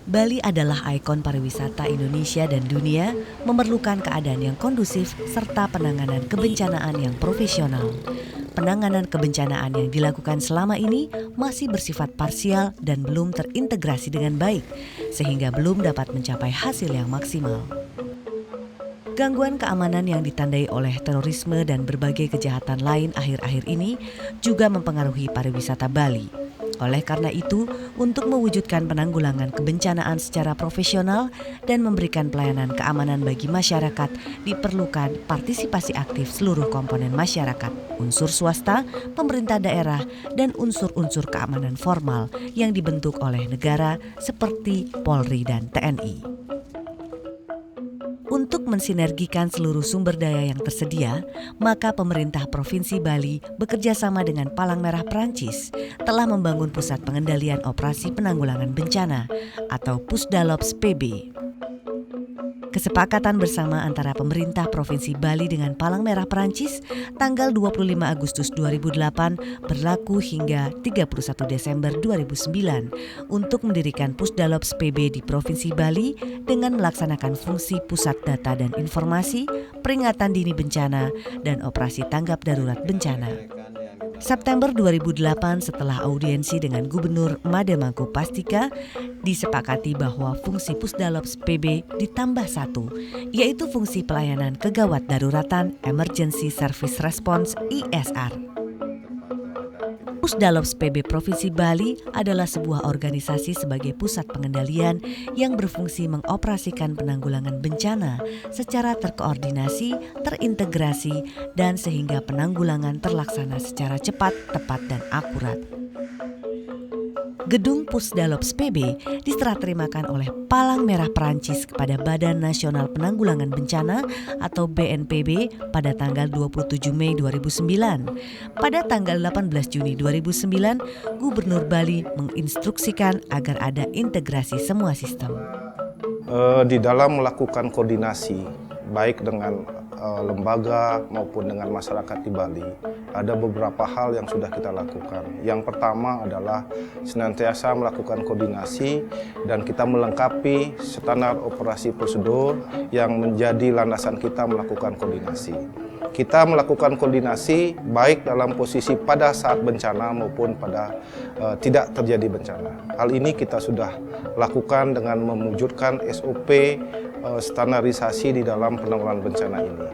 Bali adalah ikon pariwisata Indonesia dan dunia, memerlukan keadaan yang kondusif serta penanganan kebencanaan yang profesional. Penanganan kebencanaan yang dilakukan selama ini masih bersifat parsial dan belum terintegrasi dengan baik, sehingga belum dapat mencapai hasil yang maksimal. Gangguan keamanan yang ditandai oleh terorisme dan berbagai kejahatan lain akhir-akhir ini juga mempengaruhi pariwisata Bali. Oleh karena itu, untuk mewujudkan penanggulangan kebencanaan secara profesional dan memberikan pelayanan keamanan bagi masyarakat, diperlukan partisipasi aktif seluruh komponen masyarakat, unsur swasta, pemerintah daerah, dan unsur-unsur keamanan formal yang dibentuk oleh negara seperti Polri dan TNI. Untuk mensinergikan seluruh sumber daya yang tersedia, maka pemerintah Provinsi Bali bekerja sama dengan Palang Merah Perancis telah membangun Pusat Pengendalian Operasi Penanggulangan Bencana atau Pusdalops PB. Kesepakatan bersama antara pemerintah Provinsi Bali dengan Palang Merah Perancis tanggal 25 Agustus 2008 berlaku hingga 31 Desember 2009 untuk mendirikan Pusdalops PB di Provinsi Bali dengan melaksanakan fungsi pusat data dan informasi, peringatan dini bencana, dan operasi tanggap darurat bencana. September 2008 setelah audiensi dengan Gubernur Mademangku Pastika, disepakati bahwa fungsi Pusdalops PB ditambah satu, yaitu fungsi pelayanan kegawat daruratan Emergency Service Response (ESR). Pusdalops PB Provinsi Bali adalah sebuah organisasi sebagai pusat pengendalian yang berfungsi mengoperasikan penanggulangan bencana secara terkoordinasi, terintegrasi, dan sehingga penanggulangan terlaksana secara cepat, tepat, dan akurat. Gedung Pusdalops PB diserahterimakan oleh Palang Merah Perancis kepada Badan Nasional Penanggulangan Bencana atau BNPB pada tanggal 27 Mei 2009. Pada tanggal 18 Juni 2009, Gubernur Bali menginstruksikan agar ada integrasi semua sistem. Di dalam melakukan koordinasi, baik dengan lembaga maupun dengan masyarakat di Bali, ada beberapa hal yang sudah kita lakukan. Yang pertama adalah senantiasa melakukan koordinasi dan kita melengkapi standar operasi prosedur yang menjadi landasan kita melakukan koordinasi. Kita melakukan koordinasi baik dalam posisi pada saat bencana maupun pada tidak terjadi bencana. Hal ini kita sudah lakukan dengan mewujudkan SOP standarisasi di dalam penanggulangan bencana ini.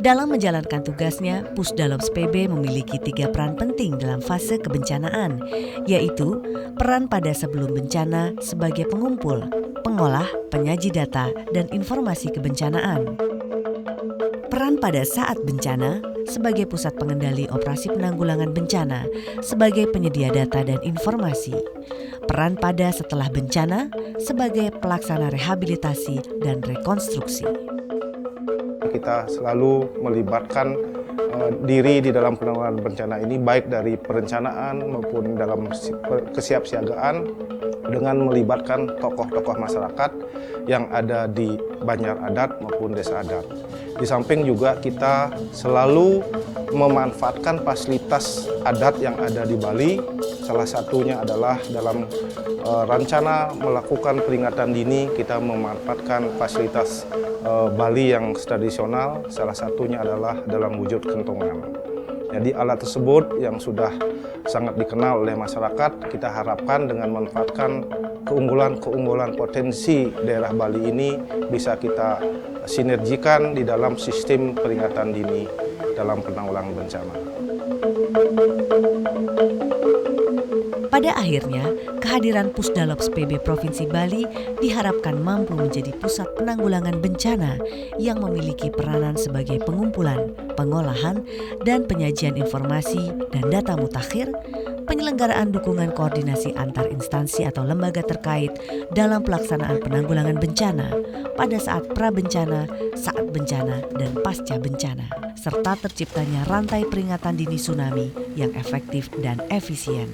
Dalam menjalankan tugasnya, Pusdalops PB memiliki 3 peran penting dalam fase kebencanaan, yaitu peran pada sebelum bencana sebagai pengumpul, pengolah, penyaji data, dan informasi kebencanaan. Peran pada saat bencana sebagai pusat pengendali operasi penanggulangan bencana sebagai penyedia data dan informasi. Peran pada setelah bencana sebagai pelaksana rehabilitasi dan rekonstruksi. Kita selalu melibatkan diri di dalam penanggulangan bencana ini baik dari perencanaan maupun dalam kesiapsiagaan dengan melibatkan tokoh-tokoh masyarakat yang ada di Banjar Adat maupun Desa Adat. Di samping juga kita selalu memanfaatkan fasilitas adat yang ada di Bali. Salah satunya adalah dalam rencana melakukan peringatan dini, kita memanfaatkan fasilitas Bali yang tradisional, salah satunya adalah dalam wujud kentongan. Jadi alat tersebut yang sudah sangat dikenal oleh masyarakat, kita harapkan dengan memanfaatkan keunggulan-keunggulan potensi daerah Bali ini bisa kita sinergikan di dalam sistem peringatan dini dalam penanggulangan bencana. Pada akhirnya, kehadiran Pusdalops PB Provinsi Bali diharapkan mampu menjadi pusat penanggulangan bencana yang memiliki peranan sebagai pengumpulan, pengolahan, dan penyajian informasi dan data mutakhir, penyelenggaraan dukungan koordinasi antar instansi atau lembaga terkait dalam pelaksanaan penanggulangan bencana pada saat prabencana, saat bencana, dan pasca bencana, serta terciptanya rantai peringatan dini tsunami yang efektif dan efisien.